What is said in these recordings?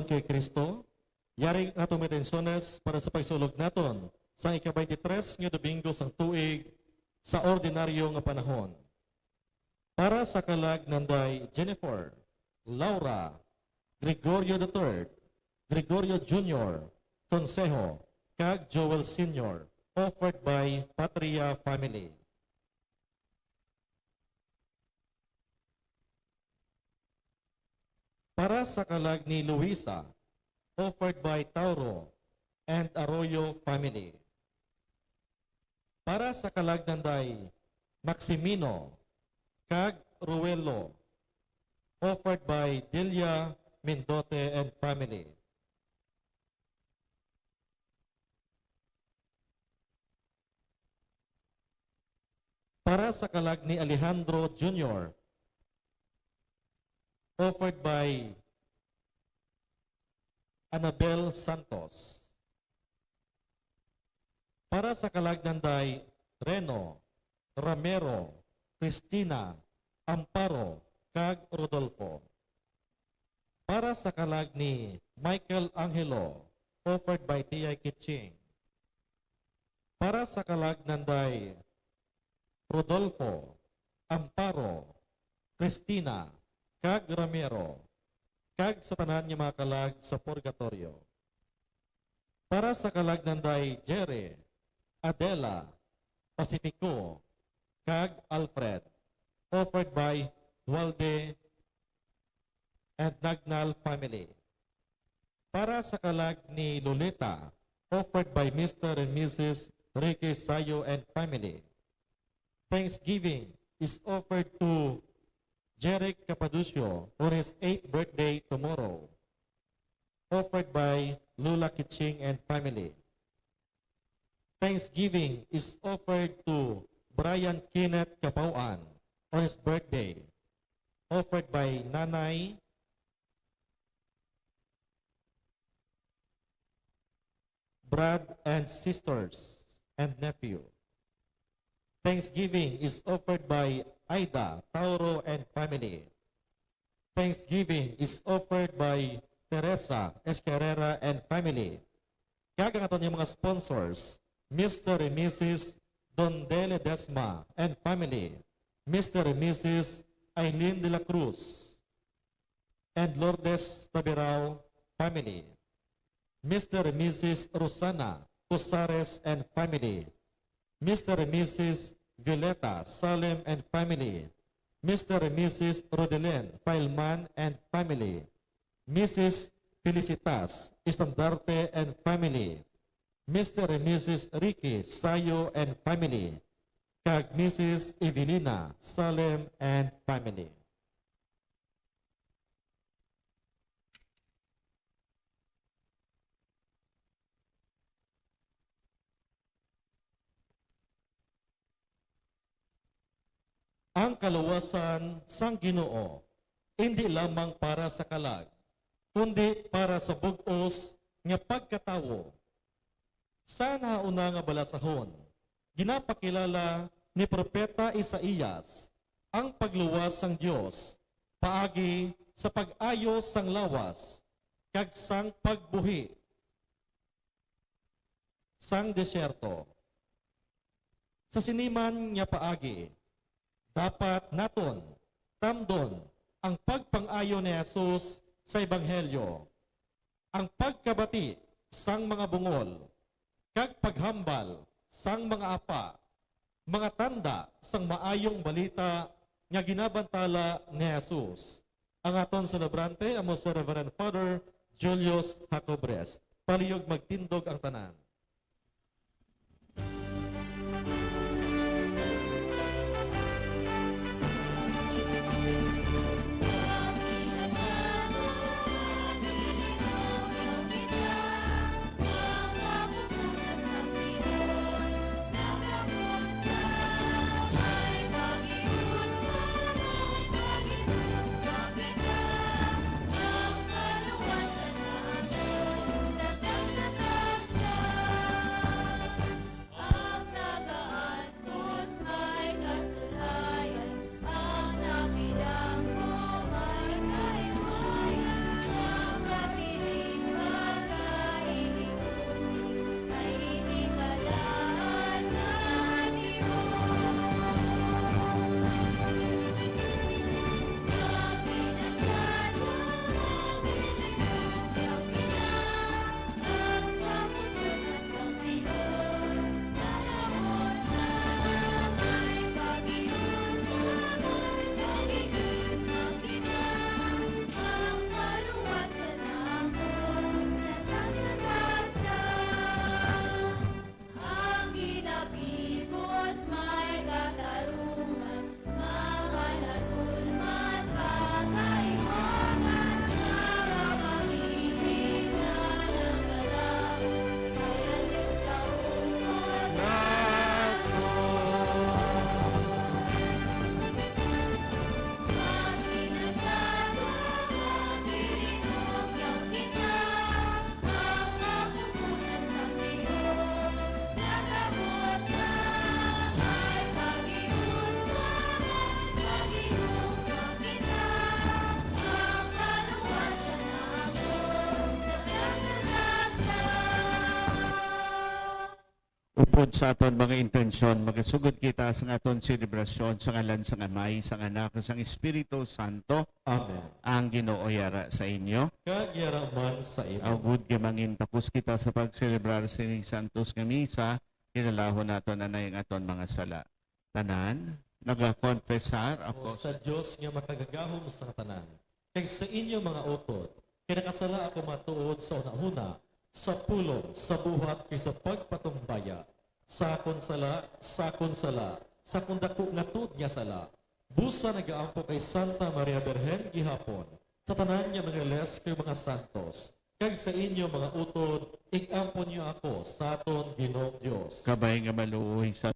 pagtulungan kay Kristo, yaring atong metensyones para sa pagsulog naton sa ika-23 nga Domingo sang tuig sa ordinaryo nga panahon. Para sa kalag nanday Jennifer, Laura, Gregorio III, Gregorio Jr., Consejo, kag Joel Sr., offered by Patria Family. Para sa kalag ni Luisa, offered by Tauro and Arroyo Family. Para sa kalag nanday Maximino, kag Ruelo, offered by Delia Mendote and Family. Para sa kalag ni Alejandro Jr., offered by Anabel Santos. Para sa kalag nanday Reno, Ramero, Cristina, Amparo, kag Rodolfo. Para sa kalag ni Michael Angelo, offered by Tia Kitching. Para sa kalag nanday Rodolfo, Amparo, Cristina, kag Ramiro, kag sa tanan nga mga kalag sa purgatorio. Para sa kalag nanday Jerry, Adela, Pacifico, kag Alfred, offered by Dualde and Nagnal Family. Para sa kalag ni Lolita, offered by Mr. and Mrs. Ricky Sayo and Family. Thanksgiving is offered to Jeric Capaducio on his 8th birthday tomorrow, offered by Lula Kitching and Family. Thanksgiving is offered to Brian Kenneth Capauan on his birthday, offered by Nanay Brad and sisters and nephew. Thanksgiving is offered by Aida, Tauro, and Family. Thanksgiving is offered by Teresa Escarrera and Family. Kaya nga yung mga sponsors, Mr. and Mrs. Don Dele Desma and Family, Mr. and Mrs. Aileen de la Cruz, and Lourdes Tabirao Family, Mr. and Mrs. Rosana Cosares and Family, Mr. and Mrs. Violeta Salem and Family, Mr. and Mrs. Rodelen Fileman and Family, Mrs. Felicitas Estandarte and Family, Mr. and Mrs. Ricky Sayo and Family, kag Mrs. Evelina Salem and Family. Ang kaluwasan sang Ginoo hindi lamang para sa kalag, kundi para sa bug-os nga pagkatawo. Sa nauna nga balasahon, ginapakilala ni Propeta Isaías ang pagluwas sang Dios paagi sa pag-ayos sang lawas kag sang pagbuhi sang desyerto. Sa siniman nga paagi, dapat naton tamdon ang pagpang-ayo ni Jesus sa Ebanghelyo, ang pagkabati sang mga bungol, kag paghambal sang mga apa, mga tanda sang maayong balita nga ginabantala ni Jesus. Ang aton celebrante, amo si Reverend Father Julius Jacobres. Palihog magtindog ang tanan. Sa Tungkol sa aton mga intensyon, magasugod kita sa aton selebrasyon sa ngalan sa Amay, sa Anak, sa Espiritu Santo, Amen. ang Ginoo yara sa inyo. Kagyara man sa imo. Agud mangin tapos kita sa pagselebrar sa ining Santos nga misa, kinalahon nato na ang aton mga sala. Tanan, nagakonfesar O ako sa Dios nga makagagahom sa tanan. Kay sa inyo mga utod, kinakasala ako matuod sa una-una, sa pulong, sa buhat, kay sa pagpatumbaya, sa konsala, sa kundako nga tud nga sala. Busa nagaampo kay Santa Maria Berhen gihapon, sa tanan niya mga les kay mga santos. Kag sa inyo mga utod, igampo niyo ako sa aton Ginoong Dios. kabay nga maluoy sa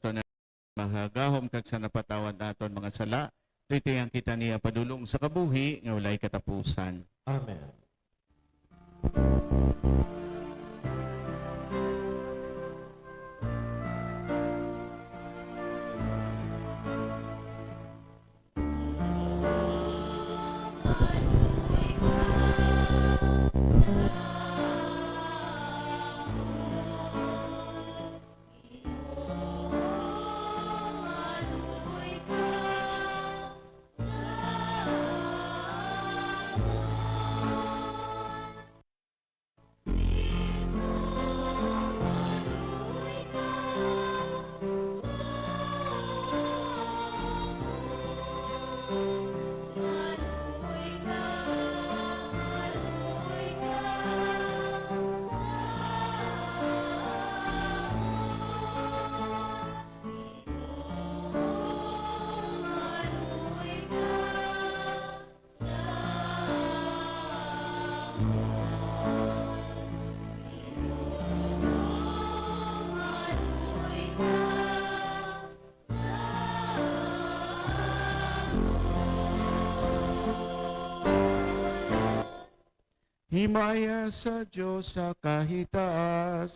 aton mahagahom kag sa napatawad naton mga sala. Titiyang kita niya padulong sa kabuhi nga walay katapusan. Amen. Himaya sa Diyos sa kahitaasan.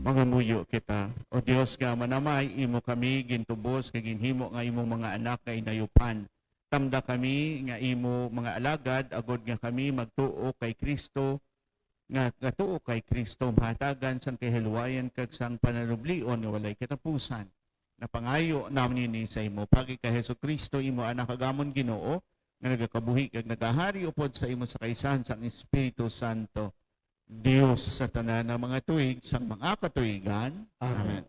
Magamuyo kita. O Dios nga manamay, imo kami gintubos kay ginhimo nga imo mga anak kay nayupan. Tamda kami nga imo mga alagad, agod nga kami magtuo kay Kristo, nga tuo kay Kristo mahatagan sang kahiluwayan kag sang pananublion nga walay katapusan. Napangayo namin ni sa imo pagi kay Hesukristo imo anak kagamon Ginoo nga nagakabuhi kag nagahari upod sa imo sa kaisahan sang Espiritu Santo. Dios sa tanan ng mga tuig sang mga katuigan. Amen.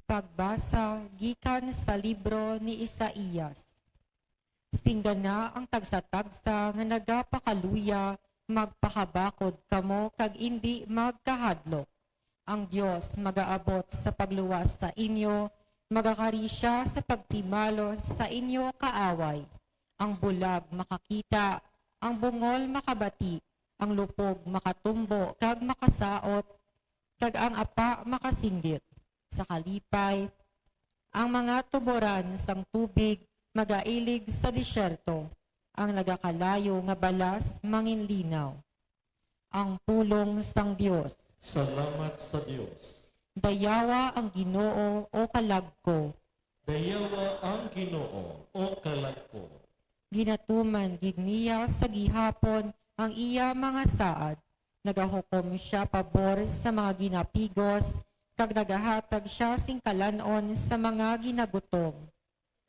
Pagbasa gikan sa libro ni Isaías. Singgana ang tagsa-tagsa nga nagapakaluya, magpakabakod kamo kag indi magkahadlok. Ang Dios magaabot sa pagluwas sa inyo, magakari siya sa pagtimalo sa inyo kaaway. Ang bulag makakita, ang bungol makabati, ang lupog makatumbo kag makasaot, kag ang apa makasinggit. Sa kalipay, ang mga tuburan sang tubig magailig sa disyerto, ang nagakalayo nga balas manginlinaw. Ang pulong sang Dios. Salamat sa Dios. Dayawa ang Ginoo o kalagko. Dayawa ang Ginoo o kalagko. Ginatuman gid niya sa gihapon ang iya mga saad. Nagahukom siya pabor sa mga ginapigos, kag nagahatag siya sing kalanon sa mga ginagutom.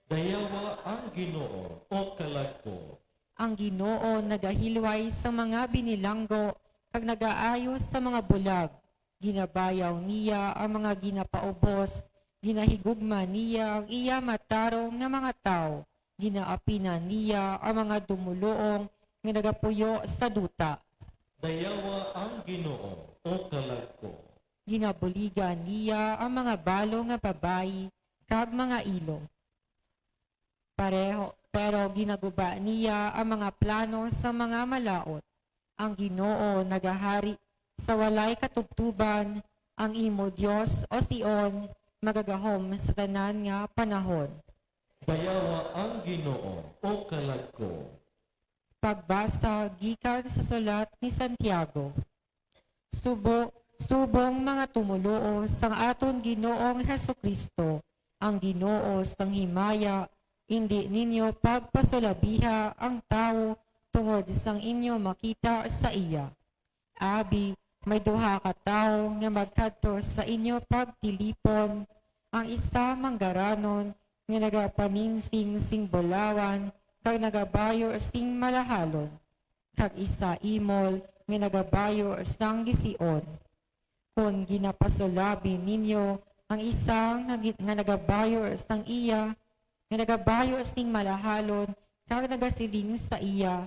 Dayawa ang Ginoo o kalagko. Ang Ginoo nagahilway sa mga binilanggo, kag nagaayos sa mga bulag. Ginabayaw niya ang mga ginapaubos, ginahigugma niya ang iya matarong nga mga tao. Ginaapinan niya ang mga dumuluong nga nagapuyo sa duta. Dayawa ang Ginoo o kalagko. Ginabuligan niya ang mga balo nga babayi kag mga ilo. Pero ginaguba niya ang mga plano sa mga malaot. Ang Ginoo nagahari sa walay katubtuban, ang imo Dios o Sion magagahom sa tanan nga panahon. Dayawa ang Ginoo o kalagko. Pagbasa gikan sa sulat ni Santiago. Subong mga tumuluo sang aton Ginoong Hesukristo, ang Ginoo sang himaya, hindi ninyo pagpasulabiha ang tao tungod sang inyo makita sa iya. Abi, may duha ka tao nga magkadto sa inyo pagtilipon, ang isa manggaranon nga nagapaninsing sing bulawan, kag nagabayo sing malahalon, kag isa imol nga nagabayo sang gision. Kung ginapasulabi ninyo ang isa nga nagabayo sang iya, nga nagabayo sing malahalon, kag nagasiling sa iya,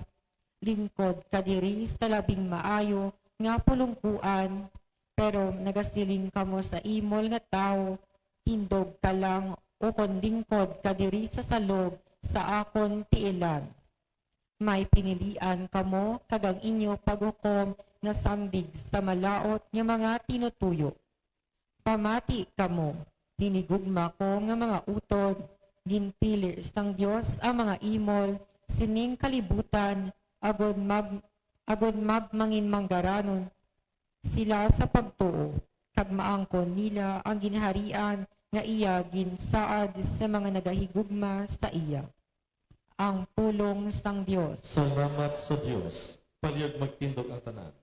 lingkod kadiri sa labing maayo nga pulungkuan, pero nagasiling kamo sa imol nga tao, tindog ka lang o kon lingkod kadiri sa salog sa akon tiilan. May pinilian kamo kagang inyo paghukom na sandig sa malaot nga mga tinutuyo. Pamati kamo, tinigugma ko nga mga utod, ginpili sang Dios ang mga imol, sining kalibutan, agod mangin manggaranon sila sa pagtuo, kag maangkon nila ang ginharian nga iya ginsaad sa mga nagahigugma sa iya. Ang pulong sang Dios. Salamat sa Dios. Palyag magtindog ang tanan.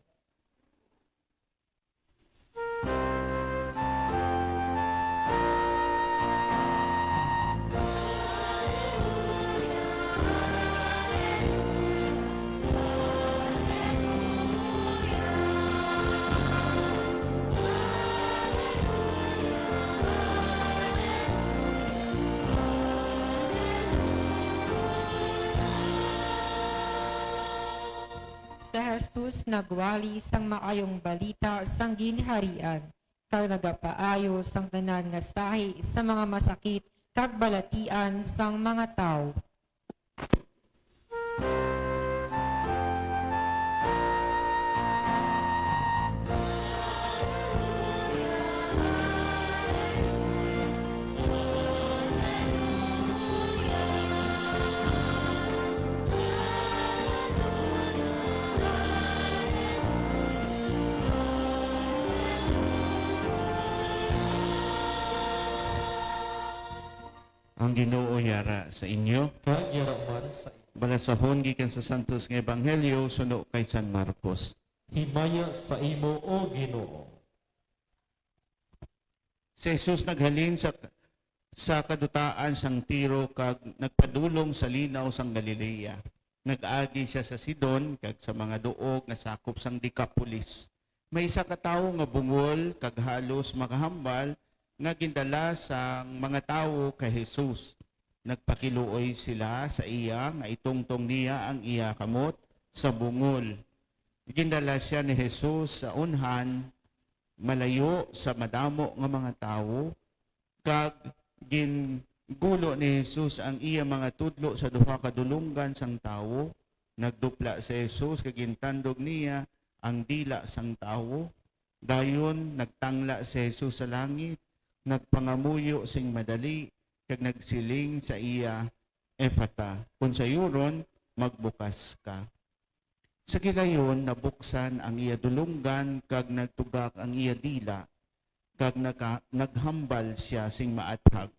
Sa Jesus nagwali sang maayong balita sang ginharian, kag nagapaayo sang tanan nga sahi sa mga masakit kag balatian sang mga tao. Ang Ginoo yara sa inyo. kag yaraman sa Balasahon gikan sa Santos nga Ebanghelyo suno kay San Marcos. himaya sa imo o Ginoo. Si Jesus naghalin sa kadutaan sang Tiro kag nagpadulong sa linaw sang Galilea. Nag-agi siya sa Sidon kag sa mga duog nga sakop sang Decapolis. May isa ka tawo nga bungol kag halos makahambal nga gindala sang mga tawo kay Jesus. Nagpakiluoy sila sa iya nga itungtong niya ang iya kamot sa bungol. Gindala siya ni Jesus sa unhan malayo sa madamo nga mga tawo kag gingulo ni Jesus ang iya mga tudlo sa duha ka dulunggan sang tawo. Nagdupla si Jesus kag gintandog niya ang dila sang tawo. Dayon nagtangla si Jesus sa langit, nagpangamuyo sing madali kag nagsiling sa iya Ephata. Kung sayuron magbukas ka. Sa gilayon nabuksan ang iya dulunggan kag nagtugak ang iya dila kag naghambal siya sing maathag.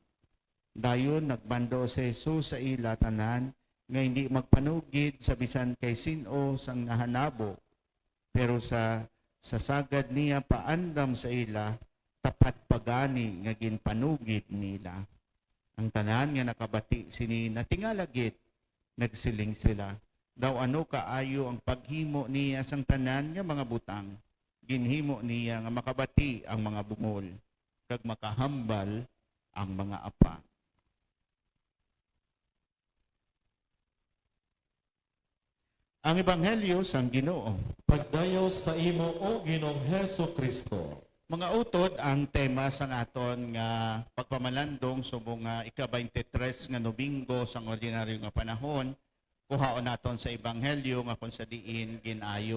Dayon nagbando si Jesus sa ila tanan nga hindi magpanugid sa bisan kay sino sang nahanabo. Pero sa sagad niya paandam sa ila tapat pagani nga ginpanugid nila. Ang tanan nga nakabati sini natingalagit nagsiling sila. Daw ano kaayo ang paghimo niya sang tanan nga mga butang. Ginhimo niya nga makabati ang mga bungol kag makahambal ang mga apa. Ang Ebanghelyo sang Ginoo. Pagdayaw sa imo o Ginoong Heso Kristo. Mga utod ang tema sang aton nga pagpamalandong subong nga ika-23 nga Domingo sang ordinaryo nga panahon. Kuhaon naton sa Ebanghelyo nga kung sa diin ginayo